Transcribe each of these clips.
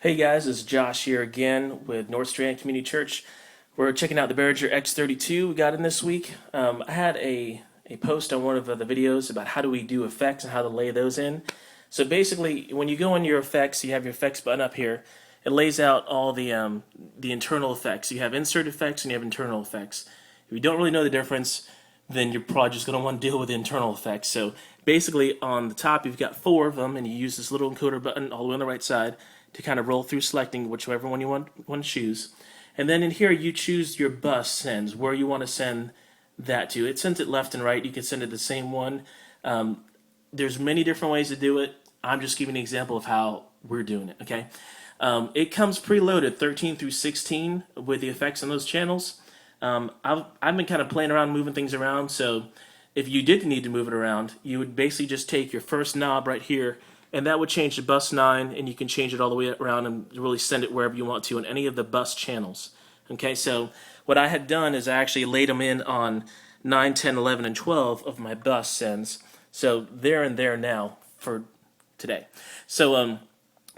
Hey guys, it's Josh here again with North Strand Community Church. We're checking out the Behringer x32 we got in this week. I had a post on one of the videos about how do we do effects and how to lay those in. So basically, when you go in your effects, you have your effects button up here. It lays out all the internal effects. You have insert effects and you have internal effects. If you don't really know the difference, then you're probably just going to want to deal with the internal effects. So basically, on the top, you've got four of them, and you use this little encoder button all the way on the right side to kind of roll through selecting whichever one you want to choose. And then in here, you choose your bus sends, where you want to send that to. It sends it left and right. You can send it the same one. There's many different ways to do it. I'm just giving an example of how we're doing it, okay? It comes preloaded 13 through 16 with the effects on those channels. I've been kind of playing around, moving things around, so if you did need to move it around, you would basically just take your first knob right here, and that would change the bus 9, and you can change it all the way around and really send it wherever you want to on any of the bus channels. Okay, so what I had done is I actually laid them in on 9, 10, 11, and 12 of my bus sends, so they're in there now for today. So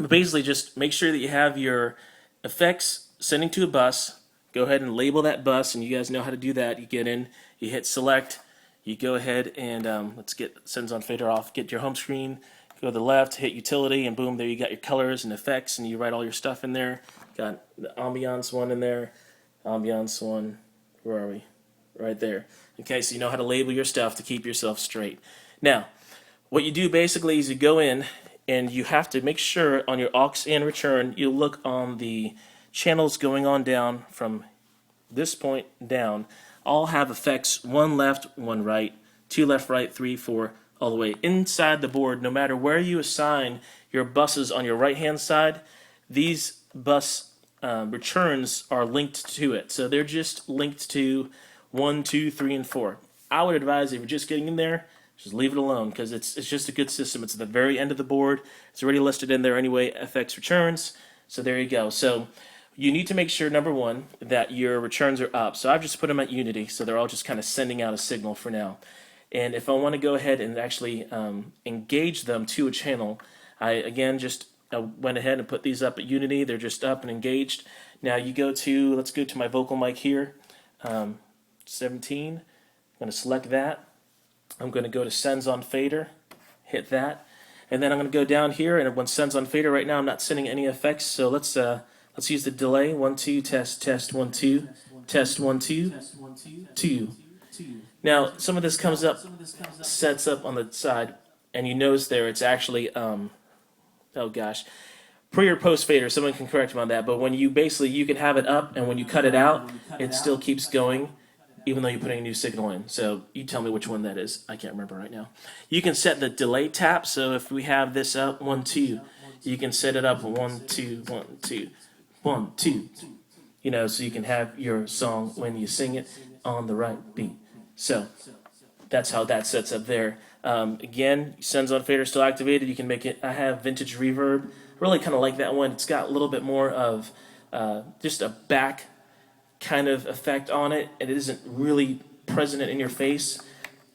basically just make sure that you have your effects sending to a bus. Go ahead and label that bus, and you guys know how to do that. You get in, you hit select, you go ahead and let's get sends on fader off, get your home screen, go to the left, hit utility, and boom, there you got your colors and effects, and you write all your stuff in there. Got the ambiance one in there, ambiance one, where are we? Right there. Okay, so you know how to label your stuff to keep yourself straight. Now, what you do basically is you go in, and you have to make sure on your aux and return, you look on the channels going on down from this point down, all have effects, one left, one right, two left, right, three, four, all the way inside the board. No matter where you assign your buses on your right hand side, these bus returns are linked to it. So they're just linked to 1, 2, 3, and 4. I would advise if you're just getting in there, just leave it alone, because it's just a good system. It's at the very end of the board. It's already listed in there anyway, FX returns. So there you go. So you need to make sure, number one, that your returns are up. So I've just put them at Unity, so they're all just kind of sending out a signal for now. And if I want to go ahead and actually engage them to a channel, I again just went ahead and put these up at Unity. They're just up and engaged. Now you go to, let's go to my vocal mic here, 17. I'm going to select that. I'm going to go to sends on fader, hit that, and then I'm going to go down here. And when sends on fader, right now I'm not sending any effects. So let's use the delay. 1, 2, test, test, 1, 2, test, 1, 2, 2. Now, some of this comes up, sets up on the side, and you notice there it's actually, oh gosh, pre or post fader, someone can correct me on that, but when you basically, you can have it up, and when you cut it out, it still keeps going, even though you're putting a new signal in. So you tell me which one that is. I can't remember right now. You can set the delay tap, so if we have this up, 1, 2, you can set it up 1, 2, 1, 2, 1, 2, you know, so you can have your song when you sing it on the right beat. So that's how that sets up there. Again, sends on fader still activated. You can make it. I have vintage reverb. Really kind of like that one. It's got a little bit more of just a back kind of effect on it. It isn't really present in your face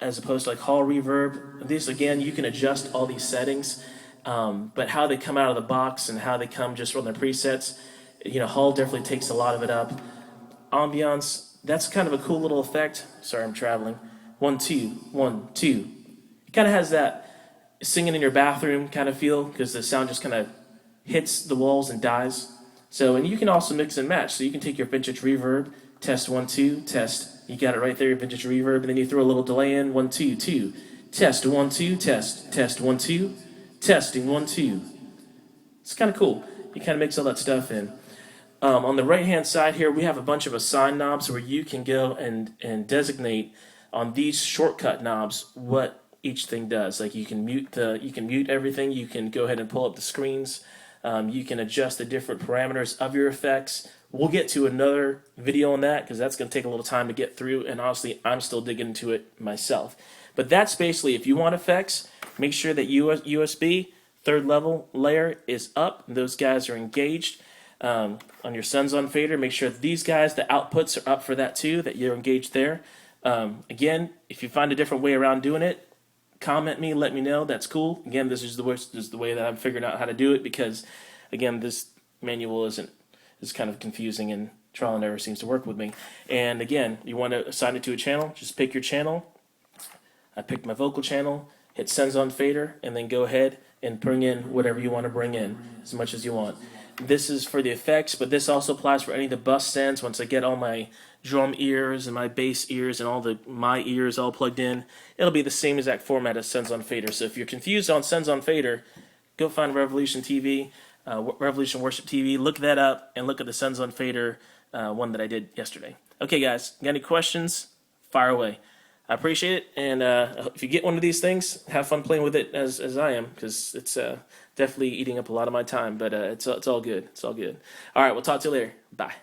as opposed to like hall reverb. This again, you can adjust all these settings, but how they come out of the box and how they come just from the presets, you know, hall definitely takes a lot of it up. Ambiance. That's kind of a cool little effect. Sorry, I'm traveling. 1, 2, 1, 2. It kind of has that singing in your bathroom kind of feel, because the sound just kind of hits the walls and dies. So, and you can also mix and match. So you can take your vintage reverb, test 1, 2, test. You got it right there, your vintage reverb, and then you throw a little delay in, 1, 2, 2. Test 1, 2, test, test 1, 2, testing 1, 2. It's kind of cool. You kind of mix all that stuff in. On the right-hand side here, we have a bunch of assign knobs where you can go and designate on these shortcut knobs what each thing does. Like you can mute everything. You can go ahead and pull up the screens. You can adjust the different parameters of your effects. We'll get to another video on that because that's going to take a little time to get through. And honestly, I'm still digging into it myself. But that's basically, if you want effects, make sure that USB third level layer is up. Those guys are engaged. On your sends on fader, make sure these guys, the outputs are up for that too, that you're engaged there. Again, if you find a different way around doing it, comment me, let me know. That's cool. Again, this is the way that I'm figuring out how to do it, because again, this manual is kind of confusing, and trial and error seems to work with me. And again, you want to assign it to a channel, just pick your channel. I picked my vocal channel, hit sends on fader, and then go ahead and bring in whatever you want to bring in, as much as you want. This is for the effects, but this also applies for any of the bus sends. Once I get all my drum ears and my bass ears and all my ears all plugged in, it'll be the same exact format as sends on fader. So if you're confused on sends on fader, go find Revolution TV, Revolution Worship TV, look that up, and look at the sends on fader one that I did yesterday. Okay, guys, got any questions? Fire away. I appreciate it, and if you get one of these things, have fun playing with it as I am, because it's definitely eating up a lot of my time, but it's all good. It's all good. All right, we'll talk to you later. Bye.